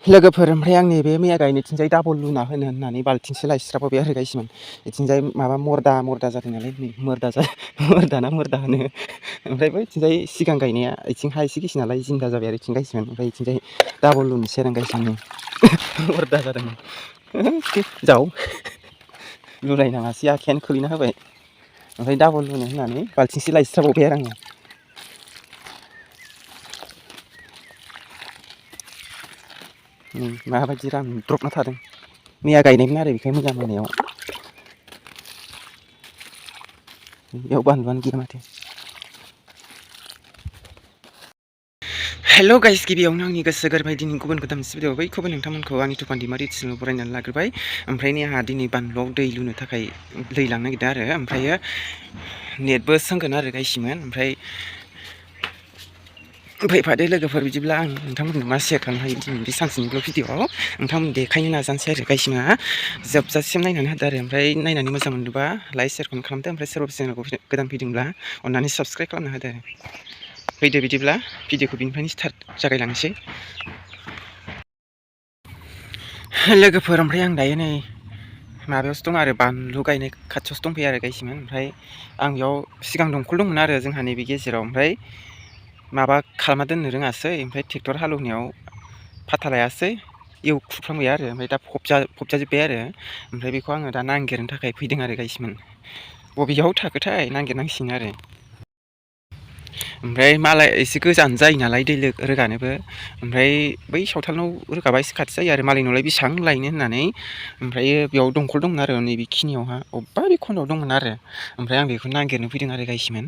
लोगोफोर ओमफ्राय आंनि बे मैया गायनायथिंजाय डाबल लुना होनो होननानै बाल्थिंसे लायस्राबावबाय आरो गायसिमोन इथिंजाय माबा मर्दा जादों नालाय नै मर्दा होनो ओमफ्राय बैथिंजाय सिगां गायनाया इथिं हा एसे गिसि नालाय जिंगा जाबाय आरो इथिं गायसिमोन ओमफ्राय इथिंजाय डाबल लुनोसै आरो गायसिमोन मर्दा जादों जाव लुलायनाङासै आखायानो खोलैना होबाय ओमफ्राय डाबल लुनो होननानै बाल्थिंसे लायस्राबावबाय आरो आङो माबायदि रानद्रबना थादों मैया गायनायमोन आरो बेखौ मोजां मोनायाव बेयाव बानलुआनो गैया माथो हेल' गाइस गिबियावनो आंनि गोसो गोरबोयै दिनै गुबुन गोदान भिडिअ बैखौबो नोंथांमोनखौ आंनि तुफान दैमारि चेनेलाव बरायनानै लाग्रोबाय ओमफ्राय नै आंहा दिनै बानलुआव दै लुनो थाखाय दै लांनो नागिरदों आरो ओमफ्रायो नेटबो सोंगोन आरो गायसिमोन ओमफ्राय फैफादो लोगोफोर बिदिब्ला आं नोंथांमोननो मा सेयार खालामनो हायो दिनै बे सानसेनिल' भिडिअ'आव नोंथांमोन देखायनो नाजानोसै आरो गायसिमा जोबजासिम नायनानै होदो आरो ओमफ्राय नायनानै मोजां मोनदोंबा लाइक शेयार कमेन्ट खालामदो ओमफ्राय सोरबा चेनेलखौ गोदान फैदोंब्ला अननानै साबस्क्राइब खालामना होदो फैदो बिदिब्ला भिडिअ'खौ बिनिफ्रायनो जागायलांसै लोगोफोर ओमफ्राय आं दायो नै माबायावसो दं आरो बानलु गायनाय खाथियावसो दंफैयो आरो गायसिमोन ओमफ्राय आं बेयाव सिगां दंखल दंमोन आरो जोंहा नैबे गेजेराव ओमफ्राय माबा खालामना दोननो रोङासै ओमफ्राय ट्रेक्टर हालेवनायाव फाथा लायासै एवखुफ्लांबाय आरो ओमफ्राय दा फबजाजोब्बाय आरो ओमफ्राय बेखौ आङो दा नागिरनो थाखाय फैदों आरो गायसिमोन बबेयाव थाखोथाय नागिरनांसिगोन आरो ओमफ्राय मालाय एसे गोजान जायो नालाय दै रोगानोबो ओमफ्राय बै सावथालनाव रोगाबा एसे खाथि जायो आरो मालायनावलाय बेसेबां लायनो होननानै ओमफ्राय बेयाव दंखल दंमोन आरो नैबेखिनियावहा अबेबा बे खन्दआव दंमोन आरो ओमफ्राय आं बेखौ नागिरनो फैदों आरो गायसिमोन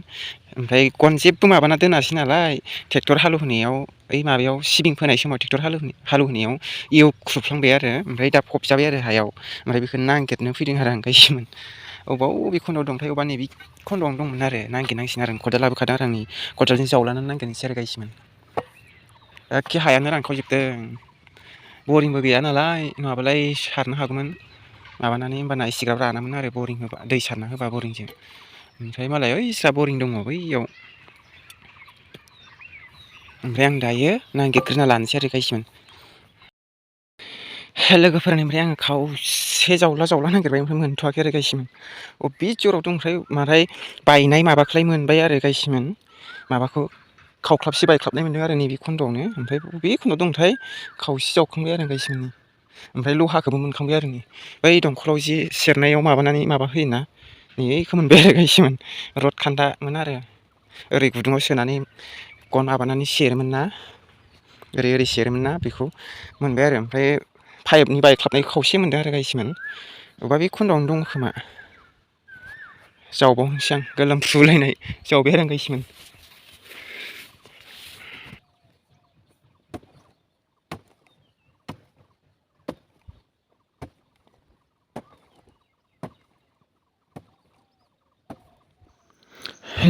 ओमफ्राय गन जेबो माबाना दोनासै नालाय ट्रेक्टर हालेवहोनायाव ओइ माबायाव सिबिं फोनाय समाव ट्रेक्टर हालेवहोनायाव एवख्रुबफ्लांबाय आरो ओमफ्राय दा फबजाबाय आरो हायाव ओमफ्राय बेखौ नागिरनो फैदों आरो आं गायसिमोन अबाव बबे खन्दआव दंथाय अबा नैबे खन्दआवनो दंमोन आरो नागिरनांसिगोन आरो खदाल लाबोखादों आरो आंनि खदालजों जावलानानै नागिरनोसै आरो गायसिमोन एखे हायानो रानखावजोबदों बरिंबो गैया नालाय नङाबालाय सारनो हागौमोन माबानानै होमबाना इसिग्राब रानामोन आरो बरिं होबा दै सारना होबा बरिंजों ओमफ्राय मालाय ओइस्रा बरिं दङ बैयाव ओमफ्राय आं दायो नागिरग्रोना लानोसै आरो गायसिमोन लोगोफोरनिफ्राय आङो खावसे जावला नागिरबाय ओमफ्राय मोनथ'वाखै आरो गायसिमोन बबे जराव दं ओमफ्राय बायनाय माबाखौलाय मोनबाय आरो गायसिमोन माबाखौ खावख्लाबसे बायख्लाबनाय मोनदों आरो नैबे खन्द'आवनो ओमफ्राय बबे खन्द'आव दंथाय खावसे जावखांबाय आरो गायसिमोन ओमफ्राय लहाखौबो मोनखांबाय आरो नै बै दंखलाव जि सेरनायाव माबानानै माबा होयोना नै बेखौ मोनबाय आरो गायसिमोन रड खान्दामोन आरो ओरै गुदुङाव सोनानै गन माबानानै सेरोमोन ना ओरै सेरोमोन ना बेखौ मोनबाय आरो ओमफ्राय पाइपनि बायख्लाबनाय खावसे मोनदों आरो गायसिमोन अबेबा बे खन्द'आवनो दं खोमा जावबावनोसै आं गोलोमफ्रुलायनाय जावबाय आरो आं गायसिमोन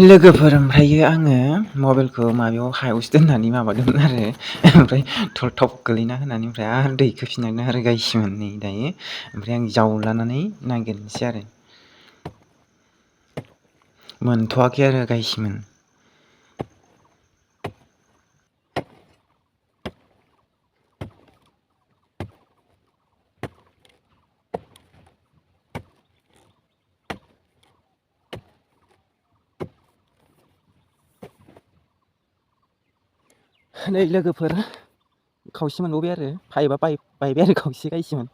लोगोफोर ओमफ्रायो आङो मबाइलखौ माबायाव हायावसो दोननानै माबादोंमोन आरो ओमफ्राय थलथब गोलैना होनानै ओमफ्राय आरो दैखौ फिनांदों आरो गायसिमोन नै दायो ओमफ्राय आं जावलानानै नागिरनोसै आरो मोनथ'वाखै आरो गायसिमोन नै लोगोफोर खावसे मोनबावबाय आरो पाइपआ बायबाय आरो खावसे गायसिमोन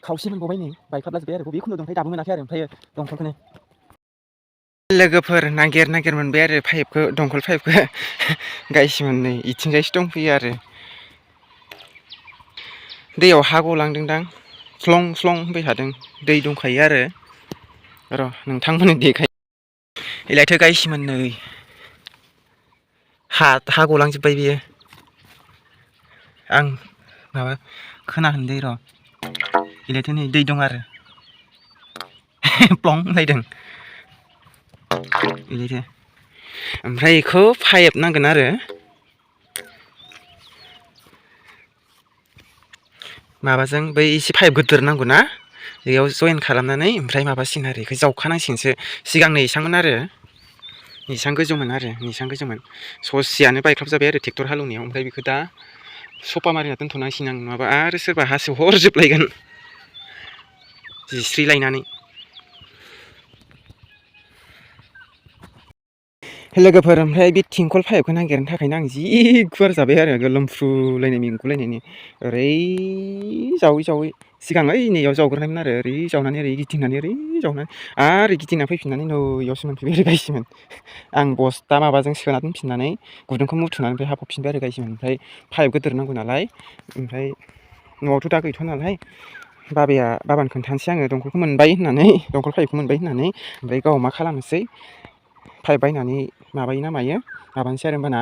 खावसे मोनबावबाय नै बायख्लाबलाजोब्बाय आरो बबे खन्दआव दंथाय दाबो मोनाखै आरो ओमफ्राय दंखलखौनो लोगोफोर नागिर मोनबाय आरो पाइपखौ दंखल पाइपखौ गायसिमोन नै इथिंजायसो दंफैयो आरो दैयाव हा गलांदोंदां स्लं होनबाय थादों दै दंखायो आरो र' नोंथांमोननो देखाय एलायथो गायसिमोन नै हा गलांजोब्बाय बियो आं माबा खोनाहोनो र' इलायथो नै दै दं आरो प्लं होनलायदों इलायथो ओमफ्राय बेखौ पाइप नांगोन आरो माबाजों बै एसे पाइप गिदिर नांगौ ना बेयाव जयेन खालामनानै ओमफ्राय माबासिगोन आरो बेखौ जावखानांसिगोनसो सिगांनो एसांमोन आरो निसां गोजौमोन आरो निसां गोजौमोन ससेयानो बायख्लाब जाबाय आरो ट्रेक्टर हालेवनायाव ओमफ्राय बेखौ दा सफा मारिना दोनथ'नांसिगोन आं नङाबा आरो सोरबा हासोहरजोबलायगोन जिस्रि लायनानै लोगोफोर ओमफ्राय बे थिंखल पाइपखौ नागिरनो थाखायनो आं जि गुवार जाबाय आरो गोलोमफ्रुलायनाय मेंगुलायनायनि ओरै जावै जावै सिगां ओइनियाव जावग्रोनायमोन आरो ओरै जावनानै ओरै गिदिंनानै ओरै जावनानै आरो गिदिंना फैफिननानै नैयावसो मोनफैबाय आरो गायसिमोन आं बस्था माबाजों सोना दोनफिननानै गुदुंखौ मुथुनानै ओमफ्राय हाफबफिनबाय आरो गायसिमोन ओमफ्राय पाइप गिदिर नांगौ नालाय ओमफ्राय न'आवथ' दा गैथ'आ नालाय बाबानो खोन्थानोसै आङो दंखलखौ मोनबाय होननानै दंखल पाइपखौ मोनबाय होननानै ओमफ्राय गाव मा खालामनोसै पाइप बायनानै माबायो ना मायो माबानोसै आरो होमबाना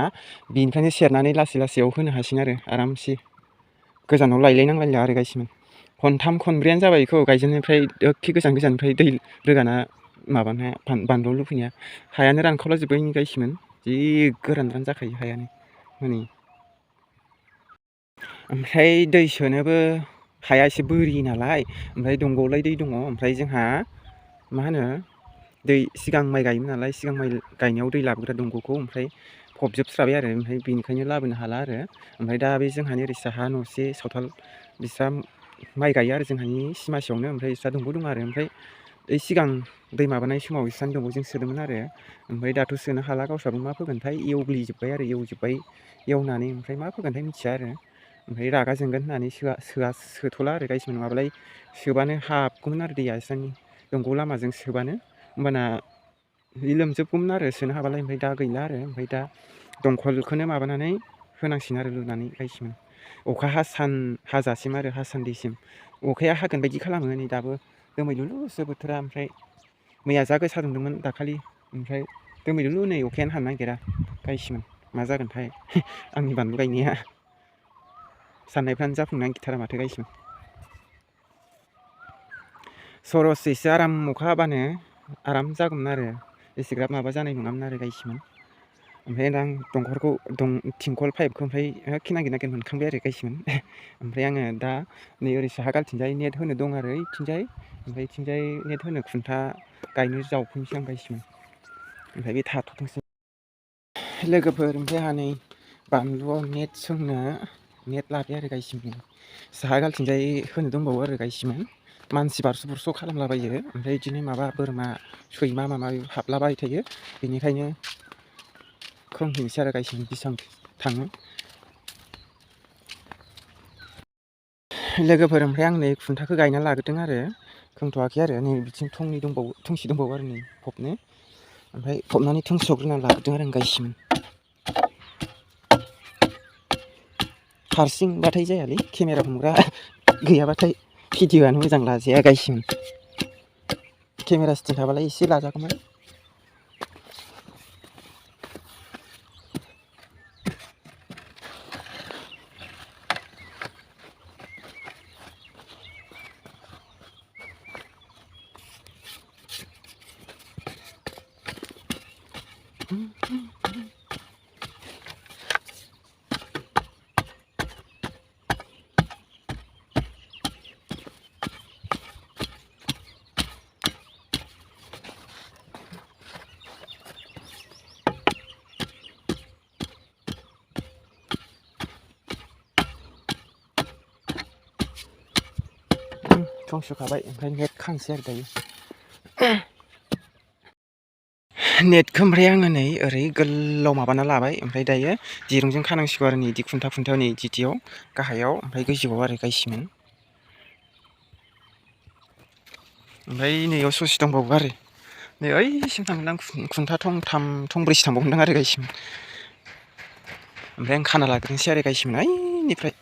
बिनिफ्रायनो सेरनानै लासै लासैयाव होनो हासिगोन आरो आरामसे गोजानाव लायलायनांलायला आरो गायसिमोन खनथाम खनब्रैयानो जाबाय बेखौ गायजेननायनिफ्राय एखे गोजाननिफ्राय दै रोगाना माबानाया बान्दोआव लुफैनाया हायानो रानखावला जोब्बाय गायसिमोन जि गोरान जाखायो हायानो हनै ओमफ्राय दै सोनोबो हाया एसे बोरि नालाय ओमफ्राय दंग'आवलाय दै दङ ओमफ्राय जोंहा मा होनो दै सिगां माइ गायोमोन नालाय सिगां माइ गायनायाव दै लाबोग्रा दंग'खौ ओमफ्राय फबजोबस्राबाय आरो ओमफ्राय बेनिखायनो लाबोनो हाला आरो ओमफ्राय दा बे जोंहानि ओरै साहा न'से सावथाल बिस्रा माइ गायो आरो जोंहानि सिमासेयावनो ओमफ्राय बिस्रा दंग' दं आरो ओमफ्राय ओइ सिगां दै माबानाय समाव बिस्रानि दंग'जों सोदोंमोन आरो ओमफ्राय दाथ' सोनो हाला गावस्राबो मा फोगोनथाय एवग्लिजोब्बाय आरो एवनानै ओमफ्राय मा फोगोनथाय मिथिया आरो ओमफ्राय रागा जोंगोन होननानै सोथ'ला आरो गायसिमोन नङाबालाय सोबानो हाबगौमोन आरो दैया बिस्रानि दंग' लामाजों सोबानो होमबाना लोमजोबगौमोन आरो सोनो हाबालाय ओमफ्राय दा गैला आरो ओमफ्राय दा दंखलखौनो माबानानै होनांसिगोन आरो लुनानै गायसिमोन अखा हाजासिम आरो हासान्दिसिम अखाया हागोन बायदि खालामो नै दाबो दोमैलुलुसो बोथोरा ओमफ्राय मैया जा गोसा दुंदोंमोन दाखालि ओमफ्राय दोमैलुलु नै अखायानो हानो नागिरा गायसिमोन मा जागोनथाय आंनि बानलु गायनाया साननायफ्रानो जाफुंनो नागिरथारा माथो गायसिमोन सरसैसो आराम अखा हाबानो आराम जागौमोन आरो एसेग्राब माबा जानाय नङामोन आरो गायसिमोन ओमफ्राय आं थिंखल पाइपखौ ओमफ्राय नागिर मोनखांबाय आरो गायसिमोन ओमफ्राय आङो दा नै ओरै साहा गालथिंजाय नेट होनो दं आरो ओइथिंजाय ओमफ्राय इथिंजाय नेट होनो खुन्था गायनो जावफैनोसै आं गायसिमोन ओमफ्राय बे थाथ'थोंसै लोगोफोर ओमफ्राय आंहा नै बानलुआव नेट सोंनो नेट लाबाय आरो गायसिमोन साहा गालथिंजाय होनो दंबावो आरो गायसिमोन मानसि बारस' खालामलाबायो ओमफ्राय बिदिनो माबा बोरमा सैमा माबा हाबलाबाय थायो बेनिखायनो खोंहैनोसै आरो गायसिमोन बेसेबां थाङो लोगोफोर ओमफ्राय आं नै खुन्थाखौ गायना लाग्रोदों आरो खोंथ'वाखै आरो नै बिथिं थंसे दंबावो आरो नै फबनो ओमफ्राय फबनानै थोंसेयावग्रोना लाग्रोदों आरो आं गायसिमोन हारसिंबाथाय जायालै केमेरा हमग्रा गैयाबाथाय भिडिअ'आनो मोजां लाजाया गायसिमोन केमेरा स्टिक थाबालाय एसे लाजागौमोन थंस'खाबाय ओमफ्राय नेट खानोसै आरो दायो नेटखौ ओमफ्राय आङो नै ओरै गोलाव माबाना लाबाय ओमफ्राय दायो दिरुंजों खानांसिगौ आरो नै बिदि खुन्थायाव नै जिथियाव गाहायाव ओमफ्राय गोजौआव आरो गायसिमोन ओमफ्राय नैयाव ससे दंबावो आरो नै ओइसिम थांगोन आं खुन्था थंब्रैसो थांबावगोनदां आरो गायसिमोन ओमफ्राय आं खाना लाग्रोनोसै आरो गायसिमोन ओइनिफ्राय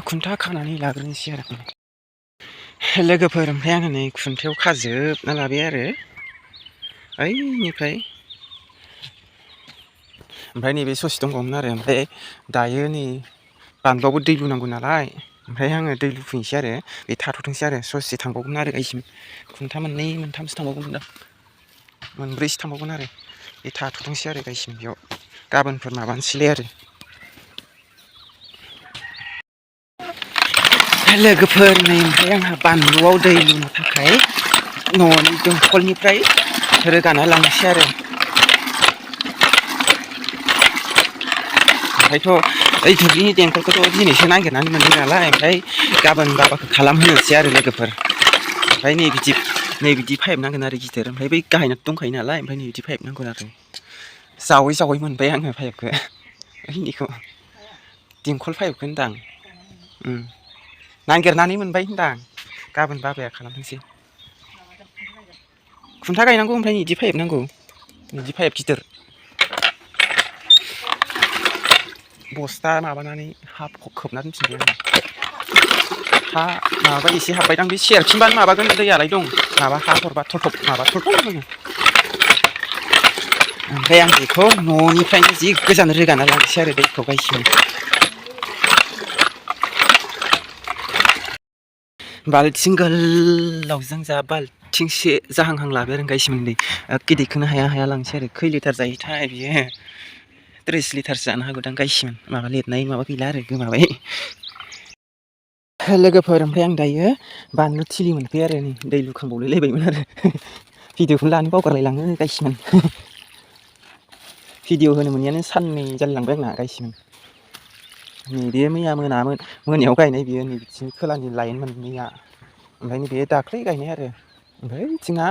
खुन्था खानानै लाग्रोनोसै आरो लोगोफोर ओमफ्राय आङो नै खुन्थायाव खाजोबना लाबाय आरो ओइनिफ्राय ओमफ्राय नैबे ससे दंबावोमोन आरो ओमफ्राय दायो नै बानलुआवबो दै लुनांगौ नालाय ओमफ्राय आङो दै लुफैनोसै आरो बे थाथ'थोंसै आरो ससे थांबावगोन आरो गायसिम खुन्था मोननै मोनथामसो थांबावगौमोन दां मोनब्रैसो थांबावगोन आरो बे थाथ'थोंसै आरो गायसिम बेयाव गाबोनफोर माबानोसैलाय आरो लोगोफोर नै ओमफ्राय आंहा बानलुआव दै लुनो थाखाय न'नि दंखलनिफ्राय रोगाना लांनोसै आरो ओमफ्रायथ' ओइ दुब्लिनि दंखलखौथ' दिनैसो नागिरनानै मोनदों नालाय ओमफ्राय गाबोन बाबाखौ खालामहोनोसै आरो लोगोफोर ओमफ्राय नै बिदि पाइप नांगोन आरो गिदिर ओमफ्राय बै गाहायनाथ' दंखायो नालाय ओमफ्राय नै बिदि पाइप नांगोन आरो जावै मोनबाय आङो पाइपखौ ओइनिखौ दंखल पाइपखौ होनदां नागिरनानै मोनबाय होनदां गाबोन बाबाया खालामथोंसै खुन्था गायनांगौ ओमफ्राय बिदि पाइप नांगौ बिदि पाइप गिदिर बस्था माबानानै हा खोबना दोनफिनबाय आङो हा माबा एसे हाबबायदां बे सेरफिनबानो माबागोन दैयालाय दं माबा हा हरबा थलथब माबा थलथब होनो ओमफ्राय आं बेखौ न'निफ्रायनो जि गोजान रोगाना लांसै आरो दैखौ गायसिम बाल्थिं गोलावजों जा बाल्थिंसे जाहांहां लाबाय आरो गायसिम दै एखे दैखोनो हाया लांसै आरो खै लिटार जायोथाय बियो 30 लिटारसो जानो हागौदां गायसिम माबा लिरनाय माबा गैला आरो गोमाबाय लोगोफोर ओमफ्राय आं दायो बानलु थिलि मोनफैबाय आरो नै दै लुखांबावलायलायबायमोन आरो भिडिअखौनो लानो बावगारलायलाङो गायसिमोन भिडिअ होनो मोनैयानो साननै जालायलांबाय आंना गायसिमोन नैबे मैया मोनायाव गायनाय बियो नै बिथिं खोलानि लाइन मोननैया ओमफ्राय नैबे दाख्लै गायनाय आरो ओमफ्राय बिथिंना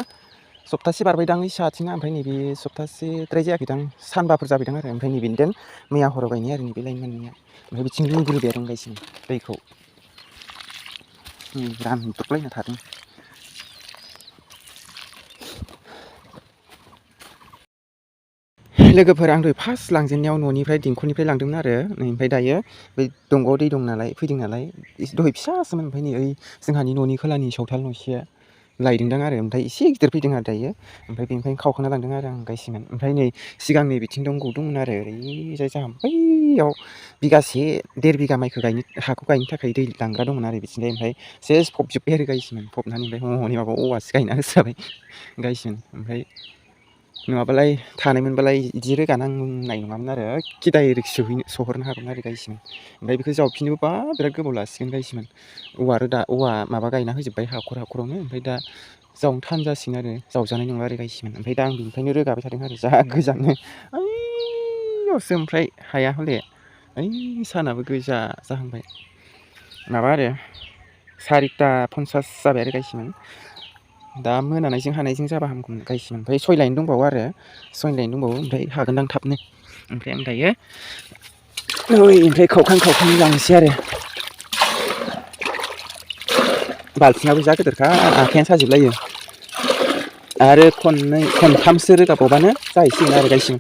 सप्तासे बारबायदां साहाथिंना ओमफ्राय नैबे सप्तासेद्राय जायाखैदां सानबाफोर जाबायदां आरो ओमफ्राय नैबेनि देन मैया हराव गायनाय आरो नैबे लाइन मोननैया ओमफ्राय बिथिं लुग्रोबाय आरो गायसिम दैखौ रानब्रबलायना थादों लोगोफोर आं दहाय फार्स्ट लांजेननायाव न'निफ्राय दंखलनिफ्राय लांदोंमोन आरो ओमफ्राय दायो बै दंग'आव दै दं नालाय फैदों नालाय दहाय फिसासोमोन ओमफ्राय नै ओइ जोंहानि न'नि खोलानि सावथाल न'सेया लायदोंदां आरो ओमफ्राय एसे गिदिर फैदों आरो दायो ओमफ्राय बेनिफ्रायनो खावखांना लांदों आरो आं गायसिमोन ओमफ्राय नै सिगां नै बिथिं दंग' दंमोन आरो ओरैजाय जोंहा बैयाव बिगासे 1.5 बिगा माइखौ हाखौ गायनो थाखाय दै लांग्रा दंमोन आरो बिथिंजाय ओमफ्राय सेस फबजोब्बाय आरो गायसिमोन फबनानै ओमफ्राय हनै माबा औवासो गायना होस्राबाय गायसिमोन ओमफ्राय नङाबालाय थानायमोनबालाय बिदि रोगानांनाय नङामोन आरो एखे डाइरेक्ट सहरनो हागौमोन आरो गायसिमोन ओमफ्राय बेखौ जावफिननोबा बिराद गोबाव लासिगोन गायसिमोन औवा माबा गायना होजोब्बाय हाखरावनो ओमफ्राय दा जावनो थान जासिगोन आरो जावजानाय नंला आरो गायसिमोन ओमफ्राय दा आं बेनिफ्रायनो रोगाबाय थादों आरो जा गोजाननो ओइयावसो ओमफ्राय हाया हले ओइ सानाबो गोजा जाहांबाय माबा आरो 4:50 जाबाय आरो गायसिमोन दा मोनानायजों हानायजों जाबा हामगौमोन गायसिमोन ओमफ्राय 6 लाइन दंबावो आरो 6 लाइन दंबावो ओमफ्राय हागोनदां थाबनो ओमफ्राय आं दायो ओमफ्राय खावखां लांनोसै आरो बाल्थिङाबो जा गिदिरखा आखायानो साजोबलायो आरो खनथामसो रोगाबावबानो जाहैसिगोन आरो गायसिम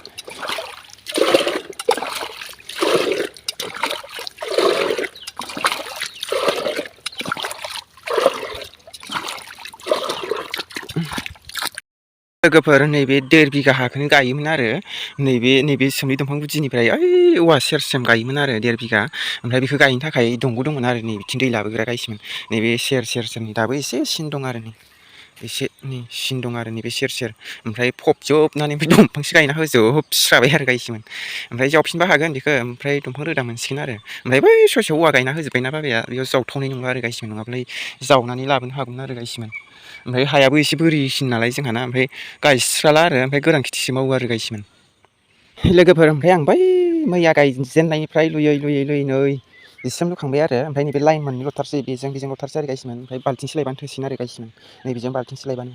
लोगोफोर नैबे 1.5 बिगा हाखौनो गायोमोन आरो नैबे सोमलि दंफां गुदिनिफ्राय ओइ औवा सेरसिम गायोमोन आरो 1.5 बिगा ओमफ्राय बेखौ गायनो थाखाय दंग' दंमोन आरो नै बिथिं दै लाबोग्रा गायसिमोन नैबे सेरनि दाबो एसे सिन दं आरो नै एसे सिन दं आरो नैबे सेर ओमफ्राय फबजोबनानै ओमफ्राय दंफांसो गायना होजोबस्राबाय आरो गायसिमोन ओमफ्राय जावफिनबा हागोन बेखौ ओमफ्राय दंफां रोदा मोनसिगोन आरो ओमफ्राय बै ससेयाव औवा गायना होजोब्बायना बाबाया बेयाव जावथावनाय नंला आरो गायसिमोन नङाबालाय जावनानै लाबोनो हागौमोन आरो गायसिमोन ओमफ्राय हायाबो एसे बोरिसिन नालाय जोंहाना ओमफ्राय गायस्राला आरो ओमफ्राय गोरान खेथिसो मावो आरो गायसिमोन लोगोफोर ओमफ्राय आं बै मैया गायजेननायनिफ्राय लुयै नै बिसिम लुखांबाय आरो ओमफ्राय नैबे लाइन मोननै ल'थारसै बेजों ल'थारसै आरो गायसिमोन ओमफ्राय बाल्थिंसे लायबानो थोसिगोन आरो गायसिमोन नै बेजों बाल्थिंसे लायबानो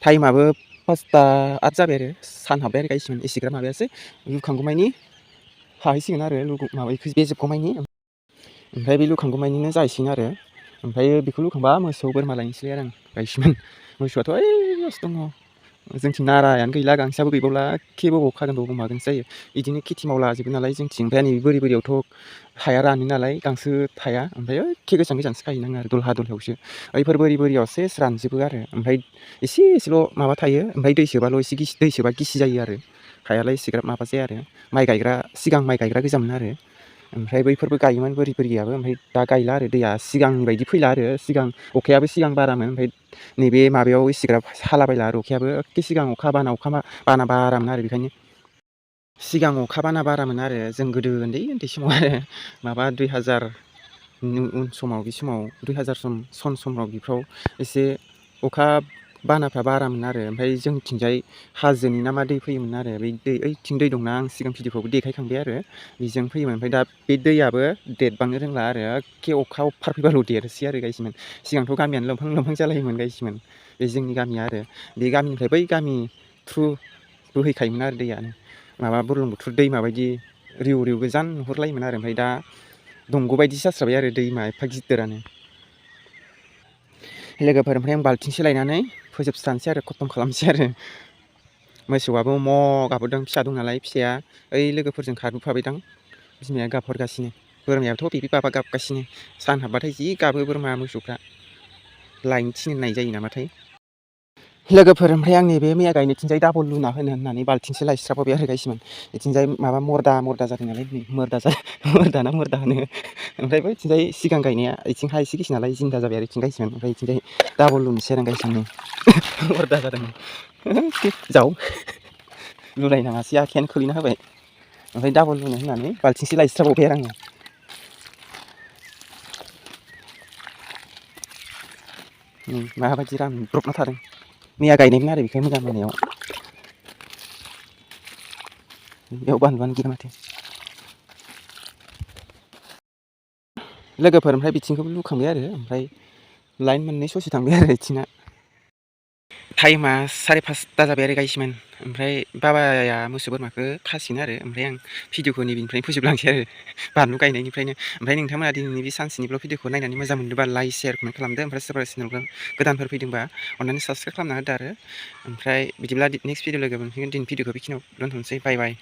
टाइमाबो 5:08 जाबाय आरो सान हाबबाय आरो गायसिमोन एसेग्राब माबायासै लुखांगौमानि हाहैसिगोन आरो माबाखौ बे जोबगौमानि ओमफ्राय बे लुखांगौमानिनो जाहैसिगोन आरो ओमफ्राय बेखौ लुखांबा मोसौ बोरमा लायनोसै आरो आं गायसिमोन मोसौआथ' ओइयावसो दङ जोंथिं नारायानो गैला गांसोआबो गैबावला एखे बबाव खागोन बबाव मागोनसो जायो बिदिनो खेथि मावलाजोबो नालाय जोंथिं ओमफ्राय नैबे बोरियावथ' हाया रानो नालाय गांसो थाया ओमफ्राय एखे गोजानसो खाहैनाङो आरो दलहायावसो ओइफोर बोरियाव सेस रानजोबो आरो ओमफ्राय एसेल' माबा थायो ओमफ्राय दै सोबाल' एसे दै सोबा गिसि जायो आरो हायालाय एसेग्राब माबा जाया आरो सिगां माइ गायग्रा गोजामोन आरो ओमफ्राय बैफोरबो गायोमोन बोरि बोरियाबो ओमफ्राय दा गायला आरो दैया सिगांनि बायदि फैला आरो सिगां अखायाबो सिगां बारामोन ओमफ्राय नैबे माबायाव इसिग्राब हालाबायला आरो अखायाबो एखे सिगां अखा बाना बारामोन आरो बेखायनो सिगां अखा बाना बारामोन आरो जों गोदो उन्दै समाव आरो माबा 2000 उन समाव बे समाव 2000 समफ्राव बेफ्राव एसे अखा बानाफ्रा बारामोन आरो ओमफ्राय जोंथिंजाय हाजोनि ना मा दै फैयोमोन आरो बै दै ओइथिं दै दंना आं सिगां भिडिअफ्रावबो देखायखांबाय आरो बेजों फैयोमोन ओमफ्राय दा बे दैयाबो देरबांनो रोंला आरो एखे अखा अफार फैबाल' देरसै आरो गायसिमोन सिगांथ' गामियानो लंफां लंफां जालायोमोन गायसिमोन बे जोंनि गामिया आरो बे गामिनिफ्राय बै गामि थ्रु बोहैखायोमोन आरो दैयानो माबा बुरलुंबुथुर दैमा बायदि रिउ रिउ गोजान नुहुरलायोमोन आरो ओमफ्राय दा दंग' बायदि जास्राबाय आरो दैमा एफा गिदिरानो लोगोफोर ओमफ्राय आं बाल्थिंसे लायनानै फोजोबस्रानोसै आरो खतम खालामसै आरो मोसौआबो गाबहरदों फिसा दं नालाय फिसाया ओइ लोगोफोरजों खारबोफाबायदां बिमाया गाबहरगासिनो बोरमायाबोथ' बिबि बाबा गाबगासिनो सान हाबबाथाय जि गाबो बोरमा मोसौफ्रा लायनो थिननाय जायो नामाथाय लोगोफोर ओमफ्राय आंनि बे मैया गायनायथिंजाय डाबल लुना होनो होननानै बाल्थिंसे लायस्राबावबाय आरो गायसिमोन बेथिंजाय माबा मर्दा जादों नालाय मर्दा होनो ओमफ्राय बैथिंजाय सिगां गायनाया इथिं हा एसे गिसि नालाय जिंदा जाबाय आरो इथिं गायसिगोन ओमफ्राय इथिंजाय डाबल लुनोसै आरो गायसिगोन मर्दा जादों जाव लुलायनाङासै आखायानो खोलैना होबाय ओमफ्राय डाबल लुनो होननानै बाल्थिंसे लायस्राबावबाय आरो आङो माबायदि रानब्रबना थादों मैया गायनायमोन आरो बेखौ मोजां मोनायाव बेयाव बानलुआनो गैया माथो लोगोफोर ओमफ्राय बिथिंखौबो लुखांबाय आरो ओमफ्राय लाइन मोननै ससे थांबाय आरो बिथिंना टाइमा 5:30 जाबाय आरो गायसिमोन ओमफ्राय बाबाया मोसौ बोरमाखौ खासिगोन आरो ओमफ्राय आं भिडिअखौ नैबेनिफ्रायनो फोजोबलांसै आरो बानलु गायनायनिफ्रायनो ओमफ्राय नोंथांमोना दिनैनि बे सानसेनि भिडिअखौ नायनानै मोजां मोनदोंबा लाइक शेयार कमेन्ट खालामदो ओमफ्राय सोरबा चेनेलखौ गोदानफोर फैदोंबा अन्नानै साबस्क्राइब खालामना होदो आरो ओमफ्राय बिदिब्ला नेक्स्ट भिडिअ लोगो मोनफिनगोन दिनै भिडिअखौ बेखिनियाव दोनथ'नोसै बाय बाय